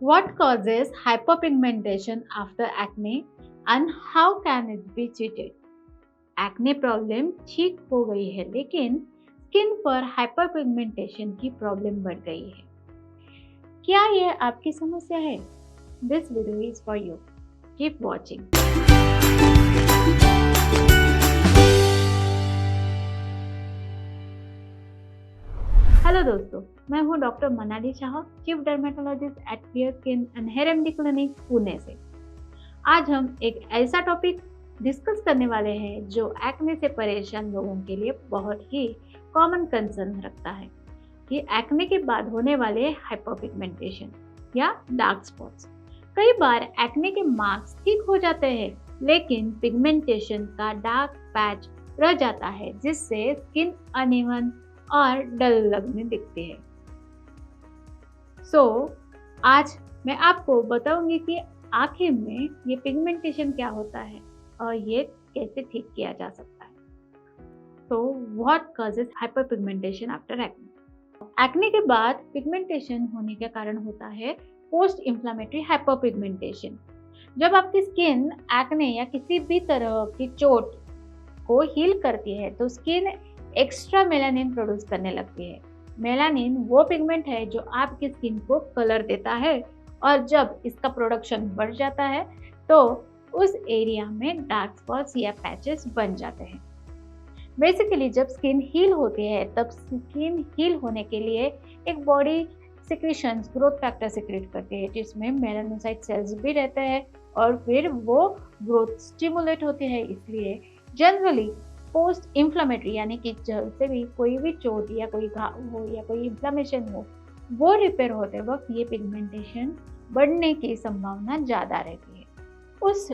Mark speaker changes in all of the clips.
Speaker 1: What causes hyperpigmentation after acne and how can it be treated? Acne problem ठीक हो गई है लेकिन स्किन पर हाइपरपिगमेंटेशन की प्रॉब्लम बढ़ गई है। क्या यह आपकी समस्या है? This video is for you. Keep watching. Hello दोस्तों, मैं हूं doctor Manali Shah, chief dermatologist at pier skin and hair MD clinic Pune से। आज हम एक ऐसा टॉपिक डिस्कस करने वाले हैं जो एक्ने से परेशान लोगों के लिए बहुत ही कॉमन कंसर्न रखता है कि एक्ने के बाद होने वाले हाइपरपिगमेंटेशन या डार्क स्पॉट्स। कई बार एक्ने के मार्क्स ठीक हो जाते हैं लेकिन पिगमेंटेशन का डार्क पैच रह जाता है जिससे स्किन अनइवन और डल लगने दिखती है। आज मैं आपको बताऊंगी कि आखिर में ये पिगमेंटेशन क्या होता है और ये कैसे ठीक किया जा सकता है। तो what causes hyperpigmentation after acne? Acne के बाद पिगमेंटेशन होने का कारण होता है पोस्ट इन्फ्लेमेटरी हाइपरपिगमेंटेशन। जब आपकी स्किन एक्ने या किसी भी तरह की चोट को हील करती है तो स्किन एक्स्ट्रा मेलानिन प्रोड्यूस करने लगती है। मेलानिन वो पिगमेंट है जो आपकी स्किन को कलर देता है और जब इसका प्रोडक्शन बढ़ जाता है तो उस एरिया में डार्क स्पॉट्स या पैचेस बन जाते हैं। बेसिकली जब स्किन हील होती है तब स्किन हील होने के लिए एक body secretions growth factor secrete करती है जिसमें मेलानोसाइट सेल्स भी रहते हैं और फिर वो ग्रोथ स्टिमुलेट होती है। इसलिए जनरली पोस्ट इन्फ्लेमेटरी यानी कि जैसे भी कोई भी चोट या कोई घाव हो या कोई इन्फ्लेमेशन हो वो रिपेयर होते वक्त ये पिगमेंटेशन बढ़ने की संभावना ज़्यादा रहती है। उस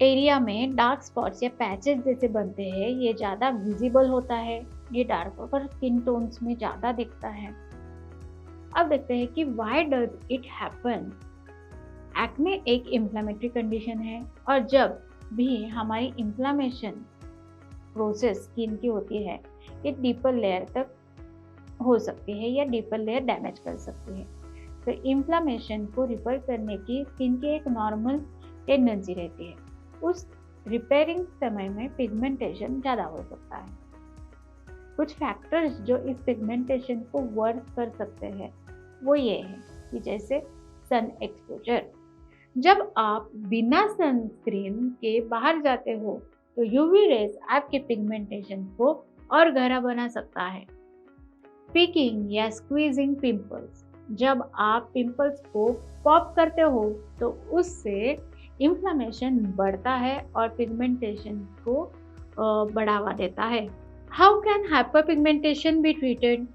Speaker 1: एरिया में डार्क स्पॉट्स या पैचेस जैसे बनते हैं ये ज़्यादा विजिबल होता है, ये डार्कर स्किन टोन्स में ज़्यादा दिखता है। अब देखते हैं कि why does it happen. Acne एक इन्फ्लेमेटरी कंडीशन है और जब भी हमारी इन्फ्लेमेशन प्रोसेस स्किन की होती है ये डीपर लेयर तक हो सकती है या डीपर लेयर डैमेज कर सकती है। तो इन्फ्लेमेशन को रिपेयर करने की स्किन की एक नॉर्मल टेंडेंसी रहती है। उस रिपेयरिंग समय में पिगमेंटेशन ज़्यादा हो सकता है। कुछ फैक्टर्स जो इस पिगमेंटेशन को वर्स कर सकते हैं वो ये है कि जैसे सन एक्सपोजर। जब आप बिना सनस्क्रीन के बाहर जाते हो तो यूवी रेज आपके पिगमेंटेशन को और गहरा बना सकता है। पिकिंग या स्क्वीजिंग पिंपल्स। जब आप पिंपल्स को पॉप करते हो तो उससे इन्फ्लेमेशन बढ़ता है और पिगमेंटेशन को बढ़ावा देता है। How can hyperpigmentation be treated?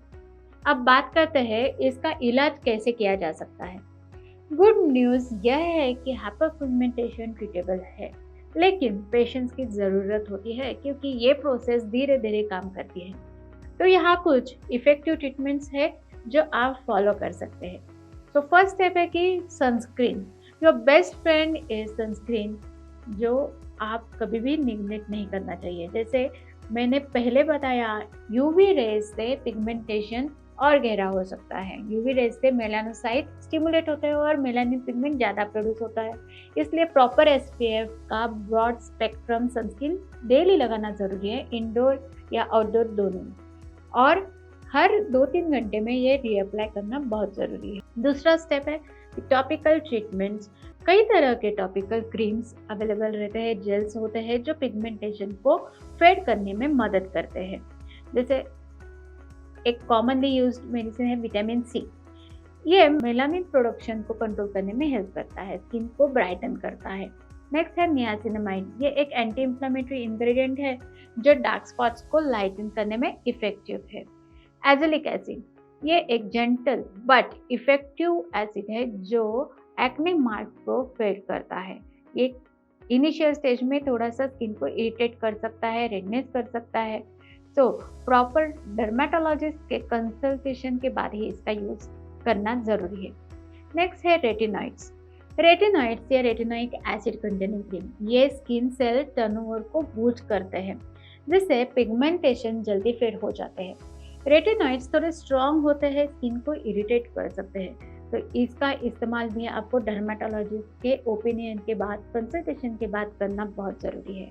Speaker 1: अब बात करते हैं इसका इलाज कैसे किया जा सकता है। गुड न्यूज़ यह है कि हाइपरपिगमेंटेशन ट्रीटेबल है लेकिन पेशेंस की ज़रूरत होती है क्योंकि ये प्रोसेस धीरे धीरे काम करती है। तो यहाँ कुछ इफ़ेक्टिव ट्रीटमेंट्स है जो आप फॉलो कर सकते हैं। तो फर्स्ट स्टेप है कि sunscreen. Your best friend is sunscreen जो आप कभी भी निग्लेक्ट नहीं करना चाहिए। जैसे मैंने पहले बताया यूवी रेज से पिगमेंटेशन और गहरा हो सकता है। यूवी रेज से मेलानोसाइट स्टिमुलेट होते हैं और मेलानिन पिगमेंट ज़्यादा प्रोड्यूस होता है। इसलिए प्रॉपर एसपीएफ का ब्रॉड स्पेक्ट्रम सनस्क्रीन डेली लगाना ज़रूरी है, इंडोर या आउटडोर दोनों में। और हर 2-3 घंटे में ये रीअप्लाई करना बहुत ज़रूरी है। दूसरा स्टेप है टॉपिकल ट्रीटमेंट्स। कई तरह के टॉपिकल क्रीम्स अवेलेबल रहते हैं, जेल्स होते हैं जो पिगमेंटेशन को फेड करने में मदद करते हैं। जैसे एक कॉमनली यूज्ड मेडिसिन है विटामिन सी। ये मेलानिन प्रोडक्शन को कंट्रोल करने में हेल्प करता है, स्किन को ब्राइटन करता है। नेक्स्ट है नियासिनामाइड। ये एक एंटी इंफ्लेमेटरी इंग्रेडिएंट है जो डार्क स्पॉट्स को लाइटन करने में इफेक्टिव है। Azelaic acid. ये एक जेंटल बट इफेक्टिव एसिड है जो एक्ने मार्क्स को फेड करता है। ये इनिशियल स्टेज में थोड़ा सा स्किन को इरिटेट कर सकता है, रेडनेस कर सकता है। तो प्रॉपर डर्मेटोलॉजिस्ट के कंसल्टेशन के बाद ही इसका यूज करना जरूरी है। नेक्स्ट है रेटिनॉइड्स। रेटिनॉइड्स या रेटिनोइक एसिड कंटेनिंग क्रीम, ये स्किन सेल टर्नओवर को बूस्ट करते हैं जिससे पिगमेंटेशन जल्दी फेड हो जाते हैं। रेटिनॉइड्स थोड़े स्ट्रॉन्ग होते हैं, स्किन को इरिटेट कर सकते हैं तो इसका इस्तेमाल भी आपको डर्मेटोलॉजिस्ट के ओपिनियन के बाद, कंसल्टेशन के बाद करना बहुत ज़रूरी है।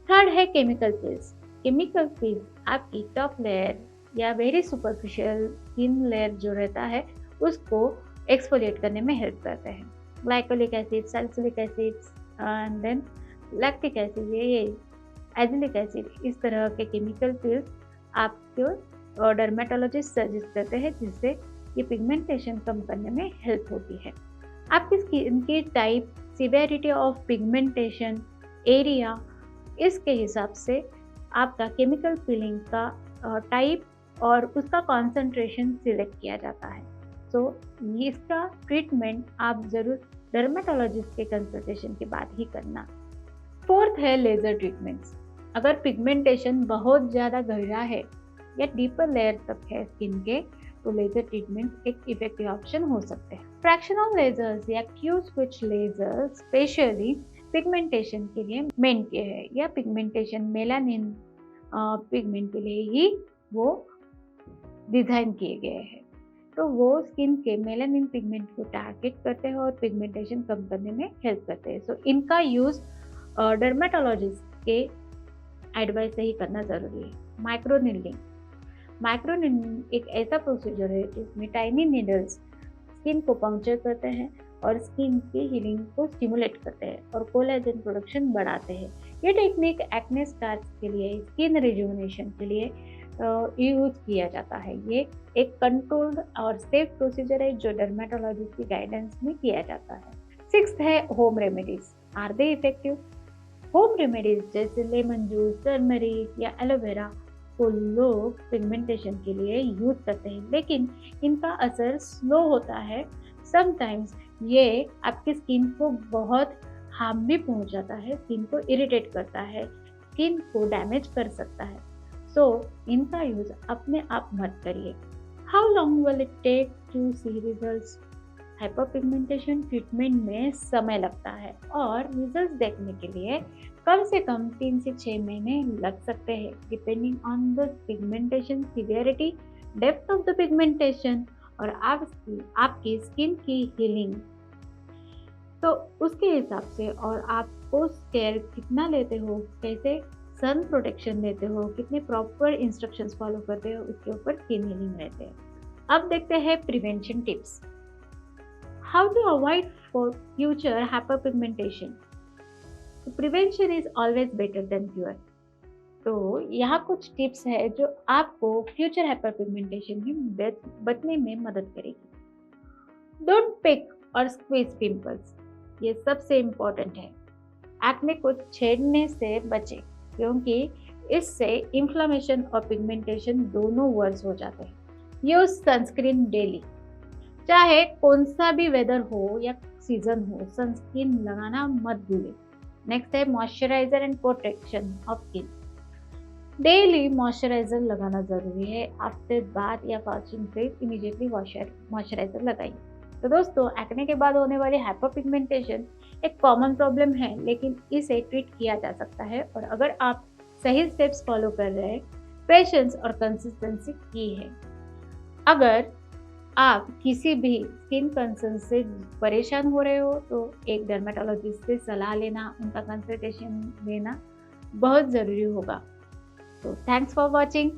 Speaker 1: थर्ड है केमिकल पील्स। केमिकल पील्स आपकी टॉप लेयर या वेरी सुपरफिशियल स्किन लेयर जो रहता है उसको एक्सफोलिएट करने में हेल्प करते हैं। Glycolic acid, salicylic acid and then lactic acid, ये एजिलिक एसिड, इस तरह के केमिकल पील्स आपको डर्मेटोलॉजिस्ट सजेस्ट करते हैं, जिससे ये पिगमेंटेशन कम करने में हेल्प होती है। आपकी स्किन की type, severity of pigmentation, area, इसके हिसाब से आपका केमिकल पीलिंग का टाइप और उसका कॉन्सेंट्रेशन सिलेक्ट किया जाता है। सो इसका ट्रीटमेंट आप ज़रूर डर्मेटोलॉजिस्ट के कंसल्टेशन के बाद ही करना। फोर्थ है लेज़र ट्रीटमेंट्स। अगर पिगमेंटेशन बहुत ज़्यादा गहरा है या डीपर लेयर तक है स्किन के, तो लेज़र ट्रीटमेंट एक इफेक्टिव ऑप्शन हो सकते हैं। फ्रैक्शनल लेजर्स या Q switch laser specially pigmentation के लिए मेंट किए हैं, या पिगमेंटेशन मेलानिन पिगमेंट के लिए ही वो डिज़ाइन किए गए हैं। तो वो स्किन के मेलानिन पिगमेंट को टारगेट करते हैं और पिगमेंटेशन कम करने में हेल्प करते हैं। सो इनका यूज़ डर्मेटोलॉजिस्ट के एडवाइस से ही करना ज़रूरी है। माइक्रोनीडलिंग। माइक्रोनीडलिंग एक ऐसा प्रोसीजर है जिसमें टाइनी नीडल्स स्किन को पंक्चर करते हैं और स्किन की हीलिंग को स्टिमुलेट करते हैं और कोलेजन प्रोडक्शन बढ़ाते हैं। ये टेक्निक एक्ने स्कार्स के लिए, स्किन रिजुविनेशन के लिए यूज किया जाता है। ये एक कंट्रोल्ड और सेफ प्रोसीजर है जो डर्मेटोलॉजिस्ट की गाइडेंस में किया जाता है। सिक्स्थ है home remedies. Are they effective? Home remedies जैसे लेमन जूस, टर्मरिक या एलोवेरा को लोग पिगमेंटेशन के लिए यूज करते हैं, लेकिन इनका असर स्लो होता है। समटाइम्स ये आपकी स्किन को बहुत हार्म भी पहुंचाता है, स्किन को इरिटेट करता है, स्किन को डैमेज कर सकता है। सो इनका यूज अपने आप मत करिए। How long will it take to see results? Hyperpigmentation treatment में समय लगता है और रिजल्ट्स देखने के लिए कम से कम 3 से 6 महीने लग सकते हैं, depending on the pigmentation severity, depth of the pigmentation और आपकी स्किन की हीलिंग। तो उसके हिसाब से, और आप पोस्ट केयर कितना लेते हो, कैसे सन प्रोटेक्शन लेते हो, कितने प्रॉपर इंस्ट्रक्शंस फॉलो करते हो, उसके ऊपर स्किन हीलिंग रहते हैं। अब देखते हैं prevention tips. How to avoid for future hyperpigmentation? Prevention is always better than cure. तो यहाँ कुछ टिप्स है जो आपको फ्यूचर हाइपरपिगमेंटेशन में बचने में मदद करेगी। डोंट पिक और स्क्वीज पिंपल्स, ये सबसे इम्पोर्टेंट है। एक्ने को छेड़ने से बचें, क्योंकि इससे इन्फ्लेमेशन और पिगमेंटेशन दोनों वर्स हो जाते हैं। यूज सनस्क्रीन डेली, चाहे कौन सा भी वेदर हो या सीजन हो, सनस्क्रीन लगाना मत भूलें। नेक्स्ट है moisturiser and protection of skin. Daily moisturiser लगाना ज़रूरी है। आफ्टर बाथ या फास्टिंग से इमीडिएटली मॉइस्चराइजर लगाइए। तो दोस्तों, एक्ने के बाद होने वाली हाइपरपिगमेंटेशन एक कॉमन प्रॉब्लम है, लेकिन इसे ट्रीट किया जा सकता है, और अगर आप सही स्टेप्स फॉलो कर रहे हैं, पेशेंस और कंसिस्टेंसी की है। अगर आप किसी भी स्किन कंसर्न से परेशान हो रहे हो तो एक डर्मेटोलॉजिस्ट से सलाह लेना, उनका कंसल्टेशन लेना बहुत ज़रूरी होगा। तो थैंक्स फॉर वॉचिंग,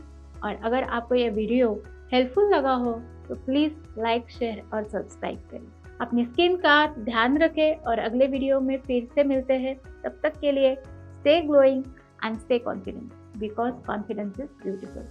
Speaker 1: और अगर आपको यह वीडियो हेल्पफुल लगा हो तो प्लीज़ लाइक, शेयर और सब्सक्राइब करें। अपनी स्किन का ध्यान रखें और अगले वीडियो में फिर से मिलते हैं। तब तक के लिए stay glowing and stay confident, because confidence is beautiful.